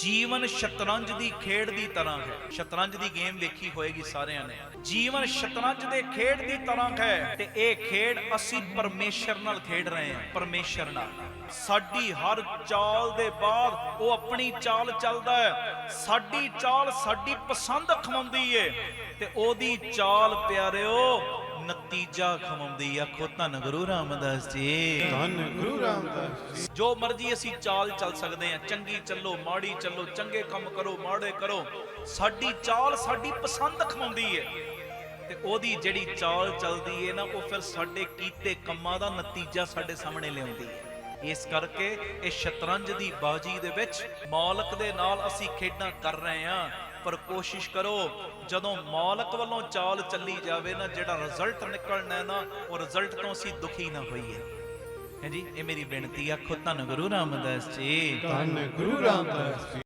ਜੀਵਨ ਸ਼ਤਰੰਜ ਦੀ ਖੇਡ ਦੀ ਤਰ੍ਹਾਂ ਹੈ। ਸ਼ਤਰੰਜ ਦੀ ਗੇਮ ਵੇਖੀ ਹੋਏਗੀ ਸਾਰਿਆਂ ਨੇ। ਜੀਵਨ ਸ਼ਤਰੰਜ ਦੇ ਖੇਡ ਦੀ ਤਰ੍ਹਾਂ ਹੈ ਤੇ ਇਹ ਖੇਡ ਅਸੀਂ ਪਰਮੇਸ਼ਰ ਨਾਲ ਖੇਡ ਰਹੇ ਹਾਂ। ਪਰਮੇਸ਼ਰ ਨਾਲ ਸਾਡੀ ਹਰ ਚਾਲ ਦੇ ਬਾਅਦ ਉਹ ਆਪਣੀ ਚਾਲ ਚੱਲਦਾ ਹੈ। ਸਾਡੀ ਚਾਲ ਸਾਡੀ ਪਸੰਦ ਖਮਾਉਂਦੀ ਏ ਤੇ ਉਹਦੀ ਚਾਲ ਪਿਆਰਿਓ ਨਤੀਜਾ ਖਮਾਉਂਦੀ। ਆਖੋ ਧੰਨ ਗੁਰੂ ਰਾਮਦਾਸ ਜੀ, ਧੰਨ ਗੁਰੂ ਰਾਮਦਾਸ ਜੀ। ਜੋ ਮਰਜ਼ੀ ਅਸੀਂ ਚਾਲ ਚੱਲ ਸਕਦੇ ਹਾਂ, ਚੰਗੀ ਚੱਲੋ ਮਾੜੀ ਚੱਲੋ, ਚੰਗੇ ਕੰਮ ਕਰੋ ਮਾੜੇ ਕਰੋ, ਸਾਡੀ ਚਾਲ ਸਾਡੀ ਪਸੰਦ ਖਮਾਉਂਦੀ ਹੈ ਤੇ ਉਹਦੀ ਜਿਹੜੀ ਚਾਲ ਚੱਲਦੀ ਹੈ ਨਾ ਉਹ ਫਿਰ ਸਾਡੇ ਕੀਤੇ ਕੰਮਾਂ ਦਾ ਨਤੀਜਾ ਸਾਡੇ ਸਾਹਮਣੇ ਲਿਆਉਂਦੀ ਹੈ। ਇਸ ਕਰਕੇ ਇਹ ਸ਼ਤਰੰਜ ਦੀ ਬਾਜੀ ਦੇ ਵਿੱਚ ਮਾਲਕ ਦੇ ਨਾਲ ਅਸੀਂ ਖੇਡਾਂ ਕਰ ਰਹੇ ਹਾਂ, ਪਰ ਕੋਸ਼ਿਸ਼ ਕਰੋ ਜਦੋਂ ਮਾਲਕ ਵੱਲੋਂ ਚਾਲ ਚੱਲੀ ਜਾਵੇ ਨਾ, ਜਿਹੜਾ ਰਿਜ਼ਲਟ ਨਿਕਲਣਾ ਨਾ ਉਹ ਰਿਜ਼ਲਟ ਤੋਂ ਅਸੀਂ ਦੁਖੀ ਨਾ ਹੋਈਏ। ਹੈ ਜੀ, ਇਹ ਮੇਰੀ ਬੇਨਤੀ। ਆਖੋ ਧੰਨ ਗੁਰੂ ਰਾਮਦਾਸ ਜੀ, ਧੰਨ ਗੁਰੂ ਰਾਮਦਾਸ ਜੀ।